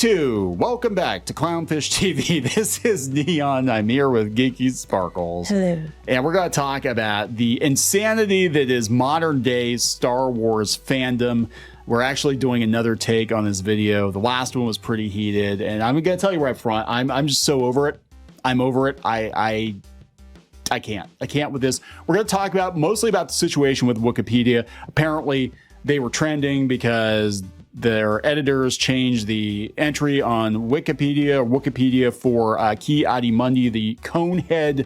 2. Welcome back to Clownfish TV. This is Neon. I'm here with Geeky Sparkles. Hello. And we're going to talk about the insanity that is modern day Star Wars fandom. We're actually doing another take on this video. The last one was pretty heated, and I'm going to tell you right up front, I'm just so over it. I'm over it. I can't with this. We're going to talk about mostly about the situation with Wookieepedia. Apparently, they were trending because their editors changed the entry on Wookieepedia for Ki-Adi-Mundi, the Conehead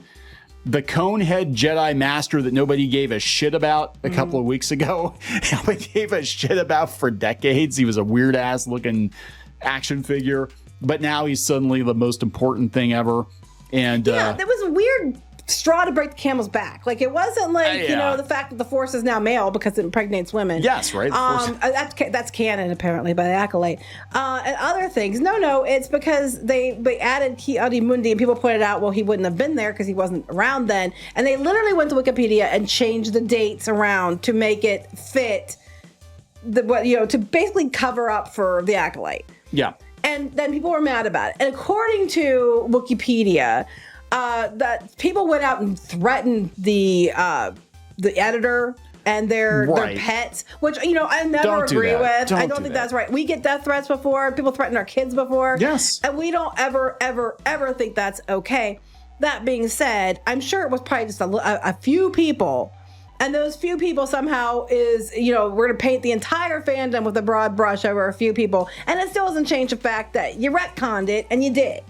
Jedi Master that nobody gave a shit about a couple of weeks ago. Nobody gave a shit about for decades. He was a weird ass looking action figure, but now he's suddenly the most important thing ever. And yeah, that was a weird straw to break the camel's back. Like, it wasn't like, you know, the fact that the Force is now male because it impregnates women. Yes, right. That's canon, apparently, by the Acolyte. And other things. No, it's because they added Ki-Adi-Mundi, and people pointed out, well, he wouldn't have been there because he wasn't around then. And they literally went to Wookieepedia and changed the dates around to make it fit, to basically cover up for the Acolyte. Yeah. And then people were mad about it. And according to Wookieepedia, that people went out and threatened the editor and their pets, which, I never agree with. I don't think that's right. We get death threats before. People threaten our kids before. Yes. And we don't ever think that's okay. That being said, I'm sure it was probably just a few people. And those few people somehow is, we're going to paint the entire fandom with a broad brush over a few people. And it still doesn't change the fact that you retconned it, and you did.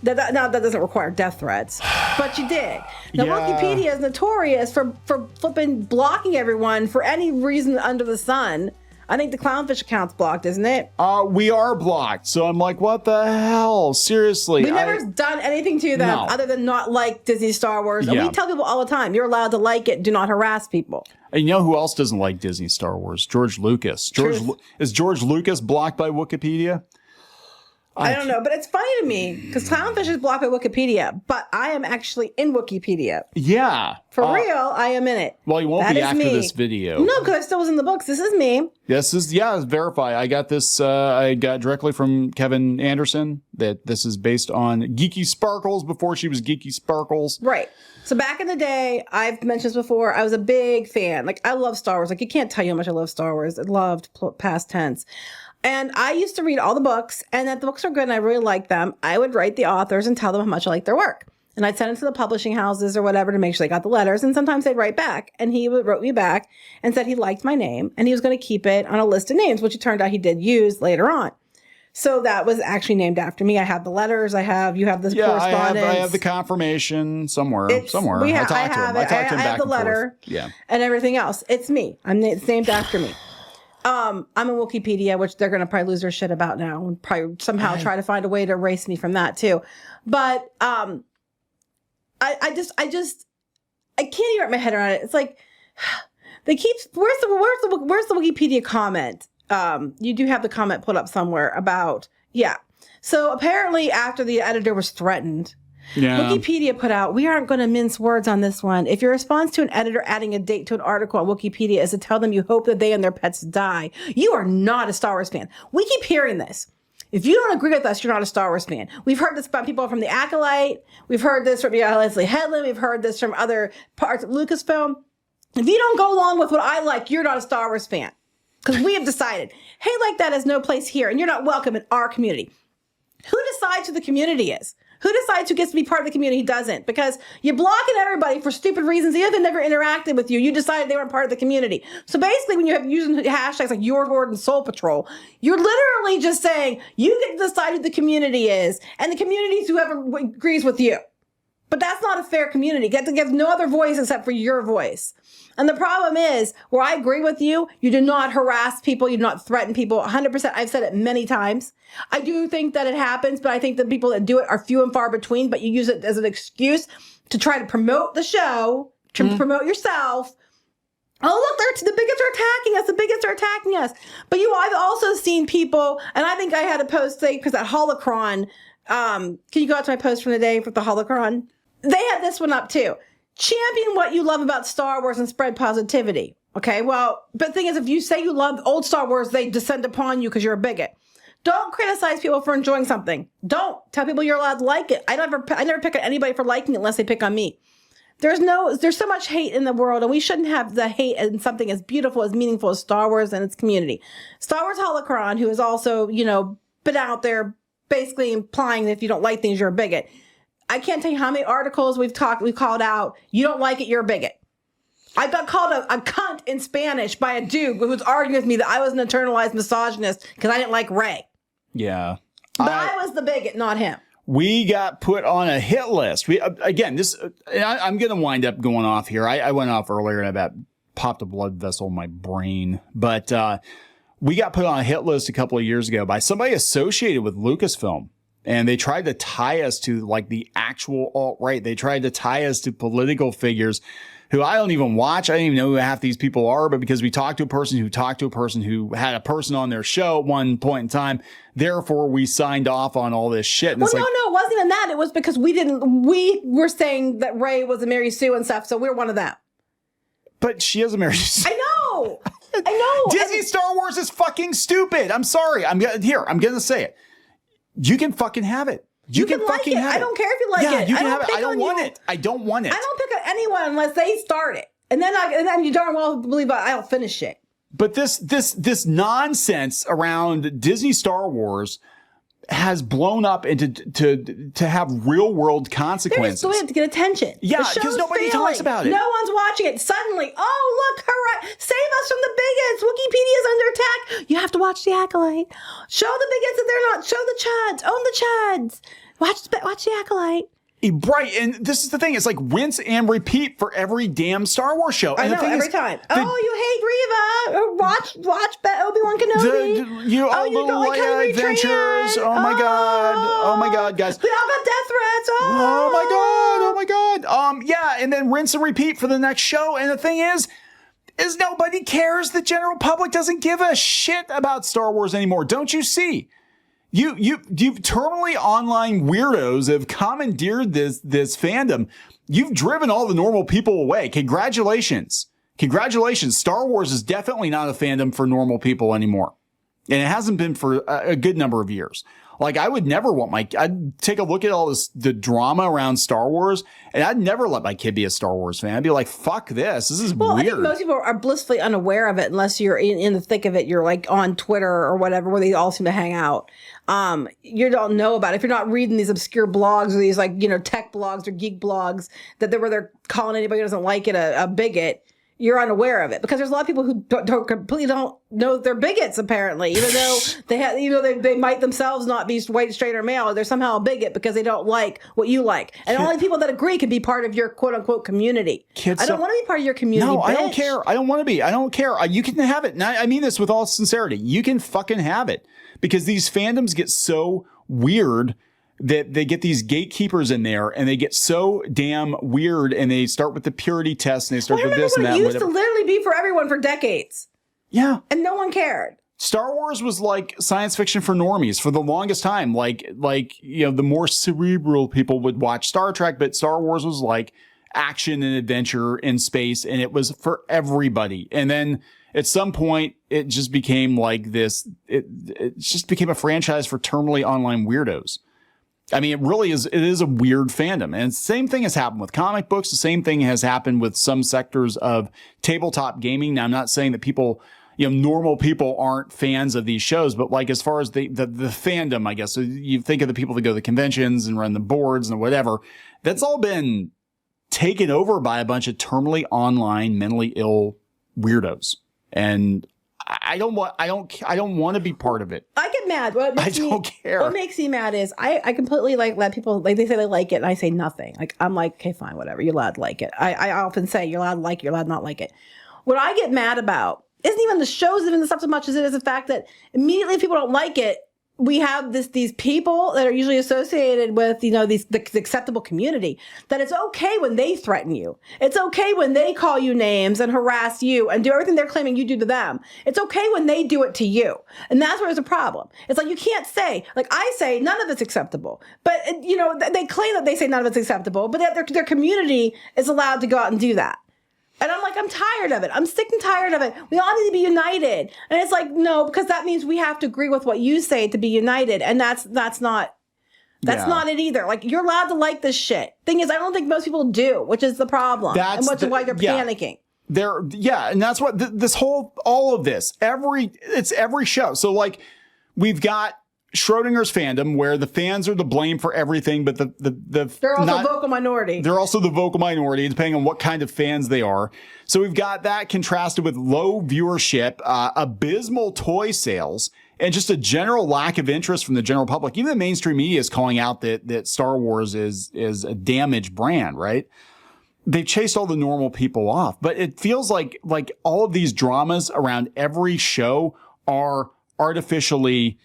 Now, that doesn't require death threats, but you did. Now, Wookieepedia is notorious for flipping blocking everyone for any reason under the sun. I think the Clownfish account's blocked, isn't it? We are blocked. So I'm like, what the hell? Seriously. We've never done anything to them other than not like Disney Star Wars. And we tell people all the time, you're allowed to like it. Do not harass people. And you know who else doesn't like Disney Star Wars? George Lucas. Is George Lucas blocked by Wookieepedia? I don't know, but it's funny to me because Clownfish is blocked by Wookieepedia, but I am actually in Wookieepedia. Yeah. For real, I am in it. Well, you won't be after this video. No, because I still was in the books. This is me. This is, verify. I got this, I got directly from Kevin Anderson that this is based on Geeky Sparkles before she was Geeky Sparkles. Right. So back in the day, I've mentioned this before, I was a big fan. Like, I love Star Wars. Like, you can't tell you how much I love Star Wars. I loved past tense. And I used to read all the books, and if the books were good and I really liked them, I would write the authors and tell them how much I liked their work. And I'd send it to the publishing houses or whatever to make sure they got the letters. And sometimes they'd write back. And he wrote me back and said he liked my name and he was going to keep it on a list of names, which it turned out he did use later on. So that was actually named after me. I have the letters. You have the correspondence. I have the confirmation somewhere. I talked to him. I have the letter. Yeah. And everything else. It's me. It's named after me. I'm in Wookieepedia, which they're going to probably lose their shit about now and probably somehow try to find a way to erase me from that too. But, I can't even wrap my head around it. It's like, where's the Wookieepedia comment? You do have the comment put up somewhere about, So apparently after the editor was threatened, Wookieepedia put out, we aren't going to mince words on this one. If your response to an editor adding a date to an article on Wookieepedia is to tell them you hope that they and their pets die, you are not a Star Wars fan. We keep hearing this. If you don't agree with us, you're not a Star Wars fan. We've heard this from people from the Acolyte. We've heard this from Leslie Headland. We've heard this from other parts of Lucasfilm. If you don't go along with what I like, you're not a Star Wars fan. Because we have decided, hey, like that has no place here, and you're not welcome in our community. Who decides who the community is? Who decides who gets to be part of the community? Who doesn't? Because you're blocking everybody for stupid reasons. Even if they never interacted with you, you decided they weren't part of the community. So basically, when you have using hashtags like Your Horde and Soul Patrol, you're literally just saying you get to decide who the community is, and the community is whoever agrees with you. But that's not a fair community. You have no other voice except for your voice. And the problem is, where I agree with you, you do not harass people, you do not threaten people. 100%, I've said it many times. I do think that it happens, but I think the people that do it are few and far between, but you use it as an excuse to try to promote the show, to promote yourself. Oh, look, the bigots are attacking us. The bigots are attacking us. But I've also seen people, and I think I had a post say, because that holocron, can you go out to my post from the day for the holocron? They had this one up too. Champion what you love about Star Wars and spread positivity. Okay, well, but the thing is, if you say you love old Star Wars, they descend upon you because you're a bigot. Don't criticize people for enjoying something. Don't tell people you're allowed to like it. I never pick on anybody for liking it unless they pick on me. There's so much hate in the world, and we shouldn't have the hate in something as beautiful, as meaningful as Star Wars and its community. Star Wars Holocron, who is also, been out there basically implying that if you don't like things, you're a bigot. I can't tell you how many articles we've called out. You don't like it, you're a bigot. I got called a cunt in Spanish by a dude who was arguing with me that I was an internalized misogynist because I didn't like Rey. Yeah. But I was the bigot, not him. We got put on a hit list. I'm going to wind up going off here. I went off earlier and about popped a blood vessel in my brain. But we got put on a hit list a couple of years ago by somebody associated with Lucasfilm. And they tried to tie us to like the actual alt-right. They tried to tie us to political figures who I don't even watch. I don't even know who half these people are, but because we talked to a person who had a person on their show at one point in time, therefore we signed off on all this shit. And well, no, it wasn't even that. It was because we were saying that Rey was a Mary Sue and stuff, so we're one of them. But she is a Mary Sue. I know. Disney Star Wars is fucking stupid. I'm sorry. I'm going to say it. You can fucking have it. You can fucking have it. I don't care if you like it. You can have it. I don't want it. I don't want it. I don't pick on anyone unless they start it. And then you darn well believe I'll finish it. But this nonsense around Disney Star Wars has blown up into to have real world consequences. They're just doing it to get attention. Yeah, because nobody talks about it. No one's watching it. Suddenly, oh look, save us from the bigots. Wikipedia's under attack. You have to watch the Acolyte. Show the bigots that they're not. Show the chuds. Own the chuds. Watch the Acolyte. Right, and this is the thing. It's like rinse and repeat for every damn Star Wars show. And I know, every time. You hate Reva. Watch Obi-Wan Kenobi. You don't like adventures. Oh my god, guys. We all got death threats. Oh my god. Yeah, and then rinse and repeat for the next show. And the thing is nobody cares. The general public doesn't give a shit about Star Wars anymore. Don't you see? You've terminally online weirdos have commandeered this fandom. You've driven all the normal people away. Congratulations. Star Wars is definitely not a fandom for normal people anymore. And it hasn't been for a good number of years. Like, I would never want I'd take a look at all the drama around Star Wars, and I'd never let my kid be a Star Wars fan. I'd be like, fuck this. This is weird. I think most people are blissfully unaware of it unless you're in the thick of it. You're like on Twitter or whatever, where they all seem to hang out. You don't know about it. If you're not reading these obscure blogs or these tech blogs or geek blogs where they're calling anybody who doesn't like it a bigot, you're unaware of it, because there's a lot of people who completely don't know they're bigots, apparently, even though they might themselves not be white, straight, or male. They're somehow a bigot because they don't like what you like. And only people that agree can be part of your quote unquote community. I don't want to be part of your community. No, bitch. I don't care. I don't want to be. I don't care. You can have it. And I mean this with all sincerity. You can fucking have it, because these fandoms get so weird that they get these gatekeepers in there, and they get so damn weird, and they start with the purity test, and they start with this and that. It used to literally be for everyone for decades. Yeah. And no one cared. Star Wars was like science fiction for normies for the longest time. Like, the more cerebral people would watch Star Trek, but Star Wars was like action and adventure in space, and it was for everybody. And then at some point, it just became like this. It just became a franchise for terminally online weirdos. I mean, it is a weird fandom. And the same thing has happened with comic books. The same thing has happened with some sectors of tabletop gaming. Now, I'm not saying that people, normal people aren't fans of these shows, but like, as far as the fandom, I guess, so you think of the people that go to the conventions and run the boards and whatever, that's all been taken over by a bunch of terminally online, mentally ill weirdos. And I don't want to be part of it. I get mad. I don't care. What makes me mad is I completely let people, they say they like it, and I say nothing. I'm like, okay, fine, whatever. You're allowed to like it. I often say you're allowed to like it, you're allowed to not like it. What I get mad about isn't even the shows, even the stuff, so much as it is the fact that immediately if people don't like it, we have these people that are usually associated with, the acceptable community, that it's okay when they threaten you. It's okay when they call you names and harass you and do everything they're claiming you do to them. It's okay when they do it to you. And that's where there's a problem. It's like, you can't say, like I say, none of it's acceptable. But, they claim that they say none of it's acceptable, but that their community is allowed to go out and do that. And I'm like, I'm tired of it. I'm sick and tired of it. We all need to be united. And it's like, no, because that means we have to agree with what you say to be united. And that's not it either. Like, you're allowed to like this shit. Thing is, I don't think most people do, which is the problem. And which is why they're panicking. And that's what all of this, it's every show. So like, we've got Schrodinger's fandom, where the fans are to blame for everything, but they're also the vocal minority. They're also the vocal minority, depending on what kind of fans they are. So we've got that contrasted with low viewership, abysmal toy sales, and just a general lack of interest from the general public. Even the mainstream media is calling out that Star Wars is a damaged brand, right? They've chased all the normal people off, but it feels like all of these dramas around every show are artificially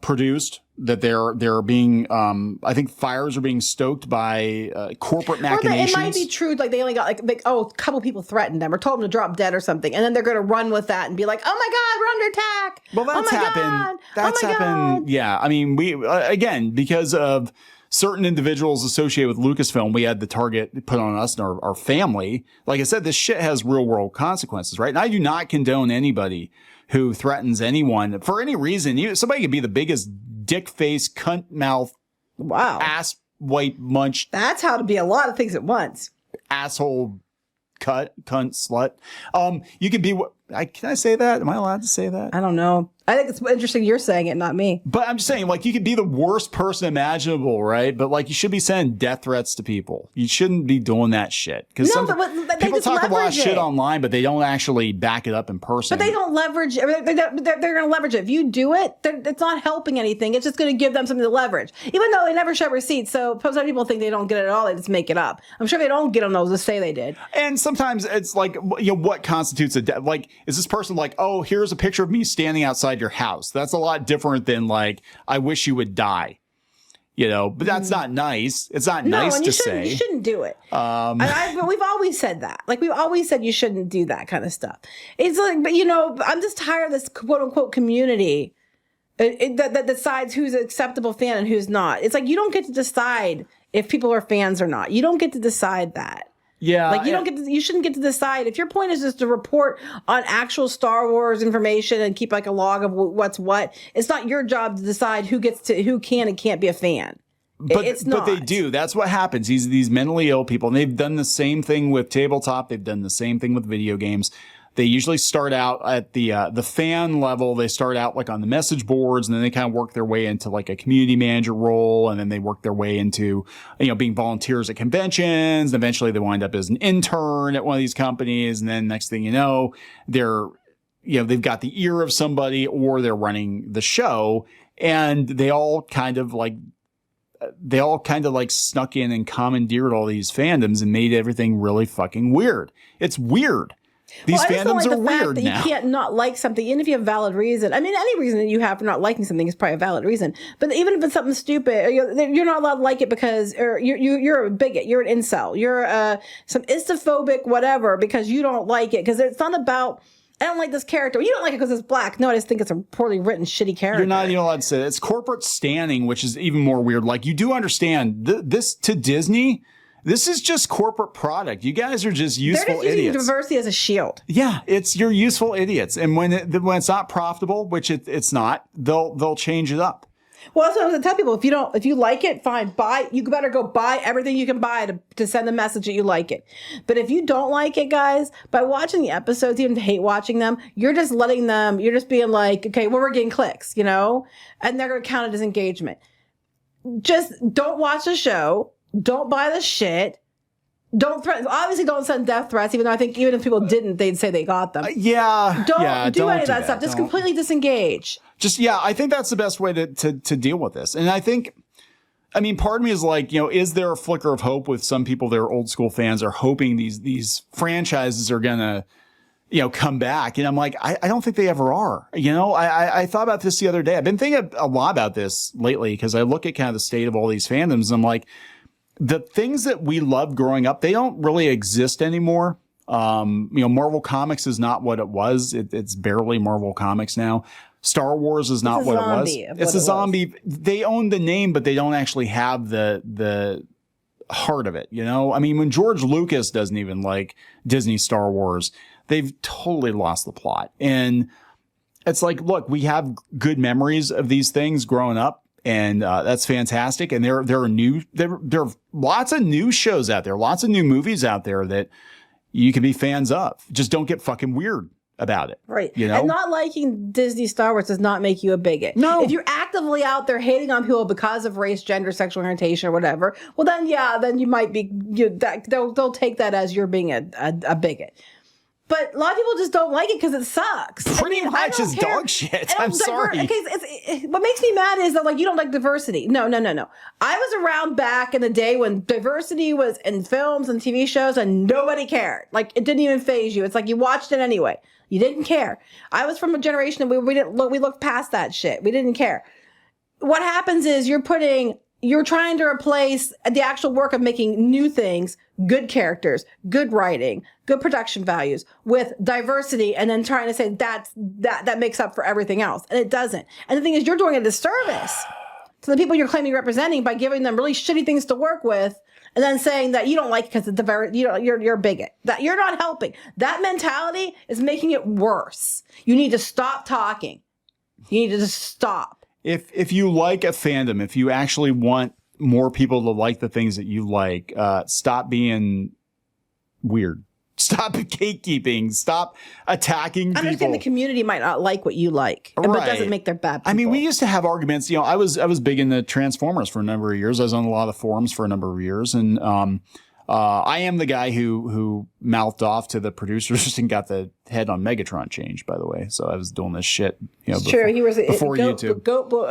produced, that they're being I think fires are being stoked by corporate machinations. It might be true, like they only got like a couple people threatened them or told them to drop dead or something, and then they're going to run with that and be like, oh my god, we're under attack. Well, that's happened. That's happened. Yeah, I mean, we again, because of certain individuals associated with Lucasfilm, we had the target put on us and our family. Like I said, this shit has real world consequences, right? And I do not condone anybody who threatens anyone for any reason. Somebody could be the biggest dick face, cunt mouth, ass white munch. That's how to be a lot of things at once. Asshole, cunt, slut. You could be what? Can I say that? Am I allowed to say that? I don't know. I think it's interesting you're saying it, not me. But I'm just saying, like, you could be the worst person imaginable, right? But like, you should be sending death threats to people. You shouldn't be doing that shit. Because people talk a lot of shit online, but they don't actually back it up in person. But they don't leverage. They're going to leverage it. If you do it, it's not helping anything. It's just going to give them something to leverage. Even though they never show receipts, so some people think they don't get it at all. They just make it up. I'm sure they don't get them those to say they did. And sometimes it's like, what constitutes a death? Like, is this person like, oh, here's a picture of me standing outside your house? That's a lot different than like, I wish you would die. But that's not nice. It's not nice to say. You shouldn't do it. But we've always said that. Like, we've always said you shouldn't do that kind of stuff. It's like, but I'm just tired of this quote unquote community that decides who's an acceptable fan and who's not. It's like, you don't get to decide if people are fans or not. You don't get to decide that. Yeah. Like, you shouldn't get to decide. If your point is just to report on actual Star Wars information and keep like a log of what's what, it's not your job to decide who can and can't be a fan. But it's not. But they do. That's what happens. These mentally ill people, and they've done the same thing with tabletop. They've done the same thing with video games. They usually start out at the fan level. They start out like on the message boards, and then they kind of work their way into like a community manager role, and then they work their way into being volunteers at conventions. And eventually, they wind up as an intern at one of these companies, and then next thing you know, they've got the ear of somebody, or they're running the show, and they all kind of like snuck in and commandeered all these fandoms and made everything really fucking weird. It's weird. These fandoms are weird now. You can't not like something, even if you have valid reason. I mean, any reason that you have for not liking something is probably a valid reason. But even if it's something stupid, you're not allowed to like it because you're a bigot, you're an incel, you're some istophobic whatever because you don't like it. Because it's not about, I don't like this character. You don't like it because it's black. No, I just think it's a poorly written, shitty character. You're not even allowed to say that. It's corporate standing, which is even more weird. Like, you do understand this to Disney. This is just corporate product. You guys are just useful idiots. They're just using diversity as a shield. Yeah, you're useful idiots. And when it's not profitable, which it's not, they'll change it up. Well, that's what I'm going to tell people. If you like it, fine. Buy. You better go buy everything you can buy to send the message that you like it. But if you don't like it, guys, by watching the episodes, even hate watching them, you're just letting them. You're just being like, okay, well, we're getting clicks, and they're going to count it as engagement. Just don't watch the show. Don't buy the shit. Don't threaten. Obviously, don't send death threats. Even though I think even if people didn't, they'd say they got them. Don't do any of that stuff. Just completely disengage. I think that's the best way to deal with this. And I think, part of me is like, is there a flicker of hope with some people that are old school fans are hoping these franchises are gonna, come back? And I'm like, I don't think they ever are. I thought about this the other day. I've been thinking a lot about this lately because I look at kind of the state of all these fandoms. And I'm like, the things that we loved growing up, they don't really exist anymore. Marvel Comics is not what it was. It's barely Marvel Comics now. Star Wars is not what it was. It's a zombie. They own the name, but they don't actually have the heart of it, you know? I mean, when George Lucas doesn't even like Disney Star Wars, they've totally lost the plot. And it's like, look, we have good memories of these things growing up, and that's fantastic. And there are lots of new shows out there, lots of new movies out there that you can be fans of. Just don't get fucking weird about it. Right. You know? And not liking Disney Star Wars does not make you a bigot. No. If you're actively out there hating on people because of race, gender, sexual orientation, or whatever, well, then, yeah, then you might be, they'll take that as you're being a bigot. But a lot of people just don't like it because it sucks. Pretty much is dog shit. I'm sorry. Okay, what makes me mad is that, like, you don't like diversity. No. I was around back in the day when diversity was in films and TV shows and nobody cared. Like, it didn't even faze you. It's like you watched it anyway. You didn't care. I was from a generation that we looked past that shit. We didn't care. What happens is you're trying to replace the actual work of making new things, good characters, good writing, good production values with diversity, and then trying to say that makes up for everything else. And it doesn't. And the thing is, you're doing a disservice to the people you're claiming you're representing by giving them really shitty things to work with, and then saying that you don't like it because you're a bigot. That you're not helping. That mentality is making it worse. You need to stop talking. You need to just stop. If you like a fandom, if you actually want more people to like the things that you like, stop being weird. Stop gatekeeping. Stop attacking people. I understand the community might not like what you like, but it doesn't make them bad people. I mean, we used to have arguments. You know, I was big into Transformers for a number of years. I was on a lot of forums for a number of years, and I am the guy who mouthed off to the producers and got the head on Megatron changed, by the way. So I was doing this shit. You know, He was before YouTube,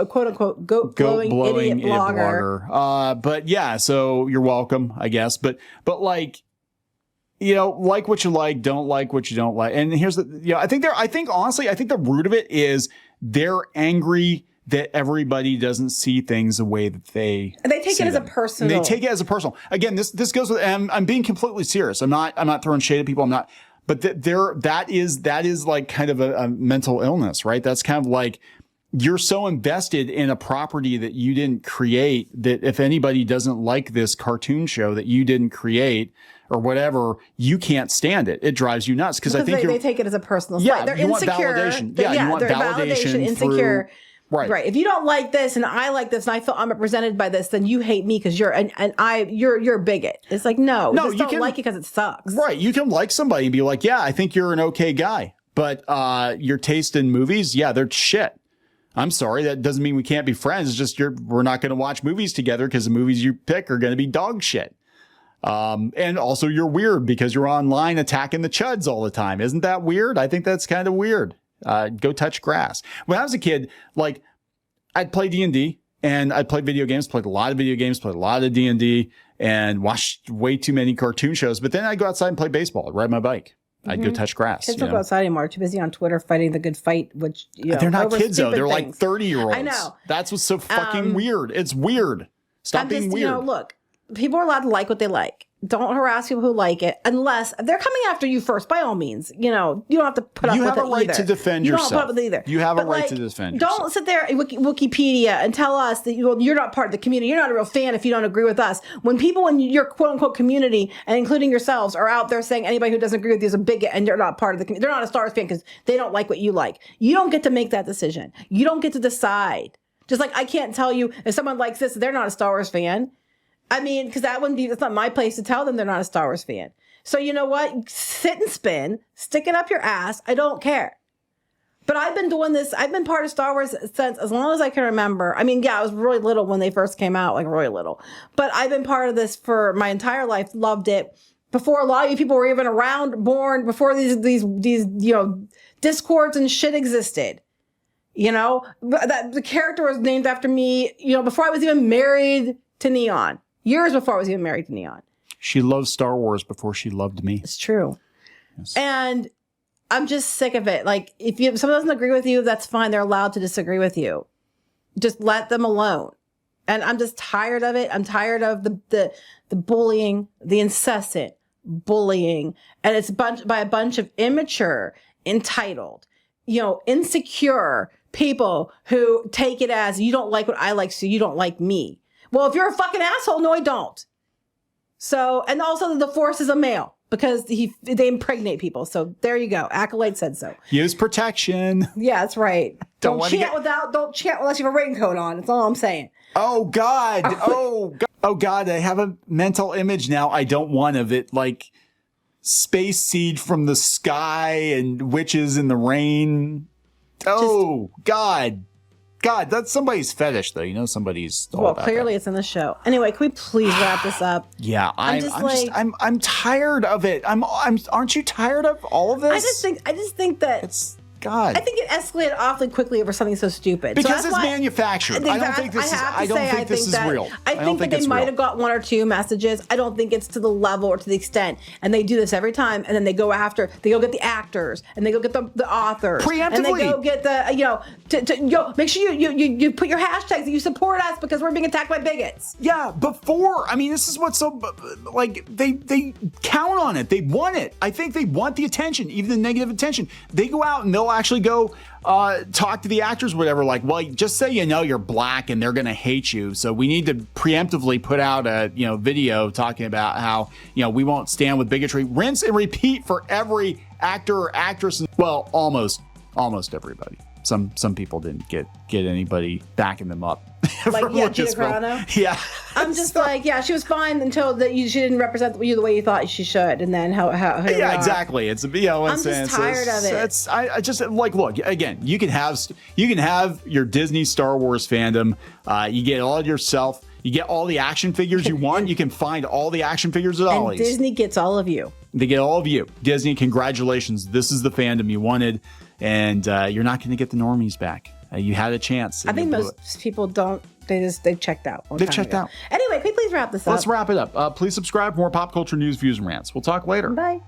quote unquote goat blowing idiot blogger. But yeah, so you're welcome, I guess. But like, you know, like what you like, don't like what you don't like. And here's I think honestly, the root of it is they're angry that everybody doesn't see things the way that they take it as a personal. They take it as a personal. Again, this goes with, and I'm being completely serious. I'm not throwing shade at people. I'm not, but that is like kind of a mental illness, right? That's kind of like, you're so invested in a property that you didn't create that if anybody doesn't like this cartoon show that you didn't create or whatever, you can't stand it. It drives you nuts because I think they take it as a personal slight. Yeah, they're insecure. Want validation. You want validation, insecure. Right. If you don't like this and I like this and I feel I'm represented by this, then you hate me because you're a bigot. It's like, no, you just don't like it because it sucks. Right. You can like somebody and be like, yeah, I think you're an okay guy. But your taste in movies, yeah, they're shit. I'm sorry. That doesn't mean we can't be friends. It's just we're not going to watch movies together because the movies you pick are going to be dog shit. And also you're weird because you're online attacking the chuds all the time. Isn't that weird? I think that's kind of weird. Go touch grass. When I was a kid, like, I'd play D&D and I'd play video games, played a lot of video games, played a lot of D&D and watched way too many cartoon shows. But then I'd go outside and play baseball, I'd ride my bike. I'd go touch grass. Kids don't go outside anymore. Too busy on Twitter fighting the good fight, which, they're not kids though. They're things. like 30-year-olds. I know. That's what's so fucking weird. It's weird. Stop being weird. Look, people are allowed to like what they like. Don't harass people who like it unless they're coming after you first, by all means. You don't have to put up with it either. You have a right to defend yourself. You don't have to put up with it either. You have a right to defend yourself. Don't sit there at Wookieepedia and tell us that you're not part of the community. You're not a real fan if you don't agree with us. When people in your quote-unquote community, and including yourselves, are out there saying anybody who doesn't agree with you is a bigot and they're not part of the community, they're not a Star Wars fan because they don't like what you like. You don't get to make that decision. You don't get to decide. Just like I can't tell you if someone likes this, they're not a Star Wars fan. I mean, because it's not my place to tell them they're not a Star Wars fan. So you know what? Sit and spin, stick it up your ass. I don't care. But I've been doing this. I've been part of Star Wars since as long as I can remember. I mean, yeah, I was really little when they first came out, like really little. But I've been part of this for my entire life. Loved it. Before a lot of you people were even around, born, before these discords and shit existed. That the character was named after me, before I was even married to Neon. Years before I was even married to Neon. She loved Star Wars before she loved me. It's true. Yes. And I'm just sick of it. Like, if someone doesn't agree with you, that's fine. They're allowed to disagree with you. Just let them alone. And I'm just tired of it. I'm tired of the bullying, the incessant bullying. And it's by a bunch of immature, entitled, insecure people who take it as, you don't like what I like, so you don't like me. Well, if you're a fucking asshole, no, I don't. So, and also the Force is a male because they impregnate people. So there you go. Acolyte said so. Use protection. Yeah, that's right. Don't chant unless you have a raincoat on. That's all I'm saying. Oh God. Oh God. I have a mental image now. I don't want of it. Like space seed from the sky and witches in the rain. Oh God. God, that's somebody's fetish, though. You know, somebody's. Well, clearly it's in the show. Anyway, can we please wrap this up? Yeah, I'm tired of it. Aren't you tired of all of this? I just think that it's God. I think it escalated awfully quickly over something so stupid. Because it's manufactured. I don't think this is real. I think that they might have got one or two messages. I don't think it's to the level or to the extent. And they do this every time. And then they go get the actors and they go get the authors. Preemptively. And they go get the, make sure you put your hashtags that you support us because we're being attacked by bigots. Yeah, this is what's so, like, they count on it. They want it. I think they want the attention, even the negative attention. They go out and they'll actually go talk to the actors, whatever, like, well, just say you're black and they're gonna hate you, so we need to preemptively put out a video talking about how we won't stand with bigotry. Rinse and repeat for every actor or actress. Well, almost everybody. Some people didn't get anybody backing them up. Like, yeah, Gina Carano. Yeah. I'm just like, yeah, she was fine until she didn't represent you the way you thought she should, and then how yeah, exactly. It's I'm just tired of it. I just like, look, again, you can have your Disney Star Wars fandom. You get all yourself. You get all the action figures you want. You can find all the action figures at Ollie's. And Disney gets all of you. They get all of you. Disney, congratulations. This is the fandom you wanted, and you're not going to get the normies back. You had a chance. I think most people don't. They've checked out. They've checked out. Anyway, can we please wrap this up? Let's wrap it up. Please subscribe for more pop culture news, views, and rants. We'll talk later. Bye.